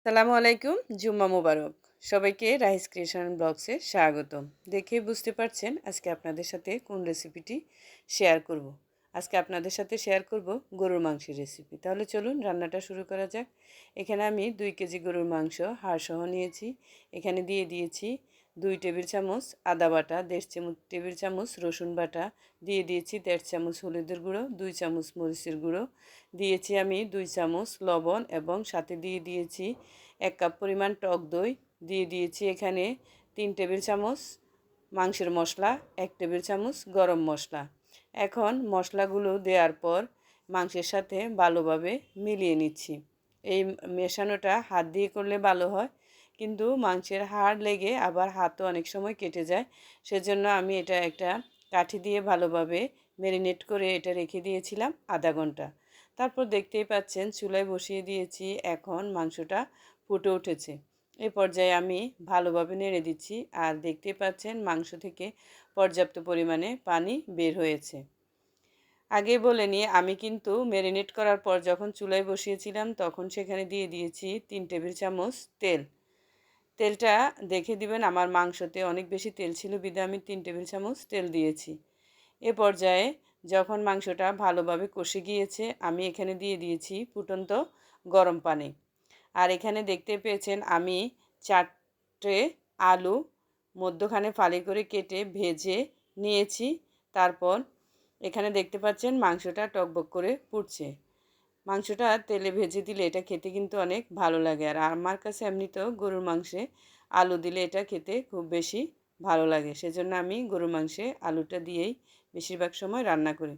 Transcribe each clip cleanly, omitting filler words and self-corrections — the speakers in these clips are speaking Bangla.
সালামু আলাইকুম, জুম্মা মুবারক। সবাইকে রাইস ক্রিয়েশন ব্লগসে স্বাগতম। দেখেই বুঝতে পারছেন আজকে আপনাদের সাথে কোন রেসিপিটি শেয়ার করব। আজকে আপনাদের সাথে শেয়ার করব গরুর মাংসের রেসিপি। তাহলে চলুন রান্নাটা শুরু করা যাক। এখানে আমি 2 কেজি গরুর মাংস হাড়সহ নিয়েছি। এখানে দিয়ে দিয়েছি 2 টেবিল চামচ আদা বাটা, 1.5 টেবিল চামচ রসুন বাটা, দিয়ে দিয়েছি 1.5 চামচ হলুদের গুঁড়ো, 2 চামচ মরিচের গুঁড়ো, দিয়েছি আমি 2 চামচ লবণ এবং সাথে দিয়ে দিয়েছি 1 কাপ পরিমাণ টক দই, দিয়ে দিয়েছি এখানে 3 টেবিল চামচ মাংসের মশলা, 1 টেবিল চামচ গরম মশলা। এখন মশলাগুলো দেওয়ার পর মাংসের সাথে ভালোভাবে মিলিয়ে নিচ্ছি। এই মেশানোটা হাত দিয়ে করলে ভালো হয়, কিন্তু মাংসের হাড় লেগে আবার হাতও অনেক সময় কেটে যায়। সেজন্য আমি এটা একটা কাঠি দিয়ে ভালোভাবে ম্যারিনেট করে এটা রেখে দিয়েছিলাম আধা ঘন্টা। তারপর দেখতেই পাচ্ছেন চুলায় বসিয়ে দিয়েছি। এখন মাংসটা ফুটে উঠেছে। এই পর্যায়ে আমি ভালোভাবে নেড়ে দিচ্ছি, আর দেখতেই পাচ্ছেন মাংস থেকে পর্যাপ্ত পরিমাণে পানি বের হয়েছে। আগে বলে নিয়ে আমি কিন্তু ম্যারিনেট করার পর যখন চুলায় বসিয়েছিলাম তখন সেখানে দিয়ে দিয়েছি 3 টেবিল চামচ তেল। তেলটা দেখে দিবেন, আমার মাংসতে অনেক বেশি তেল ছিল বিধায় আমি 3 টেবিল চামচ তেল দিয়েছি। এ পর্যায়ে যখন মাংসটা ভালোভাবে কষে গিয়েছে আমি এখানে দিয়ে দিয়েছি ফুটন্ত গরম পানি। আর এখানে দেখতে পেয়েছেন আমি 4টে আলু মধ্যখানে ফালি করে কেটে ভেজে নিয়েছি। তারপর এখানে দেখতে পাচ্ছেন মাংসটা টকবক করে ফুটছে। মাংসটা তেলে ভেজে দিলে এটা খেতে কিন্তু অনেক ভালো লাগে। আর আমার কাছে এমনিতেও গরুর মাংসে আলু দিলে এটা খেতে খুব বেশি ভালো লাগে। সেজন্য আমি গরুর মাংসে আলুটা দিয়েই বেশিরভাগ সময় রান্না করি।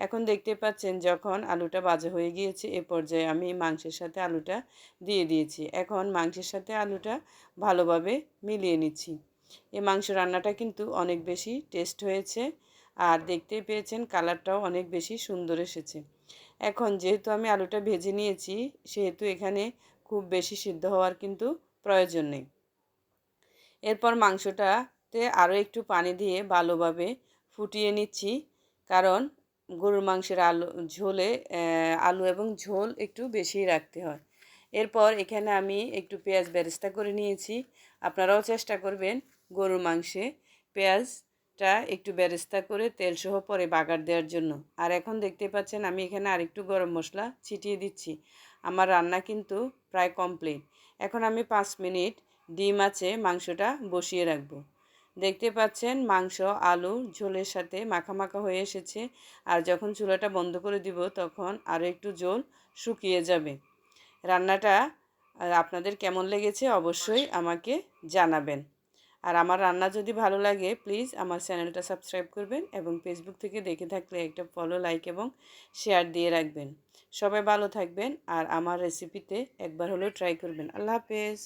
এখন দেখতে পাচ্ছেন যখন আলুটা ভাজা হয়ে গিয়েছে এ পর্যায়ে আমি মাংসের সাথে আলুটা দিয়ে দিয়েছি। এখন মাংসের সাথে আলুটা ভালোভাবে মিলিয়ে নিচ্ছি। এই মাংস রান্নাটা কিন্তু অনেক বেশি টেস্ট হয়েছে, আর দেখতেই পেয়েছেন কালারটাও অনেক বেশি সুন্দর এসেছে। এখন যেহেতু আমি আলুটা ভেজে নিয়েছি সেহেতু এখানে খুব বেশি সিদ্ধ হওয়ার কিন্তু প্রয়োজন নেই। এরপর মাংসটাতে আরও একটু পানি দিয়ে ভালোভাবে ফুটিয়ে নিচ্ছি, কারণ গরুর মাংসের ঝোলে আলু এবং ঝোল একটু বেশি রাখতে হয়। এরপর এখানে আমি একটু পেঁয়াজ বেরেস্তা করে নিয়েছি। আপনারাও চেষ্টা করবেন গরুর মাংসে পেঁয়াজটা একটু বেরেস্তা করে তেলসহ পরে বাগার দেওয়ার জন্য। আর এখন দেখতে পাচ্ছেন আমি এখানে আরেকটু গরম মশলা ছিটিয়ে দিচ্ছি। আমার রান্না কিন্তু প্রায় কমপ্লিট। এখন আমি 5 মিনিট ডিম আছে মাংসটা বসিয়ে রাখবো। দেখতে পাচ্ছেন মাংস আলু ঝোলের সাথে মাখা মাখা হয়ে এসেছে। আর যখন চুলাটা বন্ধ করে দিব তখন আরও একটু ঝোল শুকিয়ে যাবে। রান্নাটা আপনাদের কেমন লেগেছে অবশ্যই আমাকে জানাবেন। আর আমার রান্না যদি ভালো লাগে প্লিজ আমার চ্যানেলটা সাবস্ক্রাইব করবেন, এবং ফেসবুক থেকে দেখে থাকলে একটা ফলো, লাইক এবং শেয়ার দিয়ে রাখবেন। সবাই ভালো থাকবেন আর আমার রেসিপিতে একবার হলেও ট্রাই করবেন। আল্লাহ হাফেজ।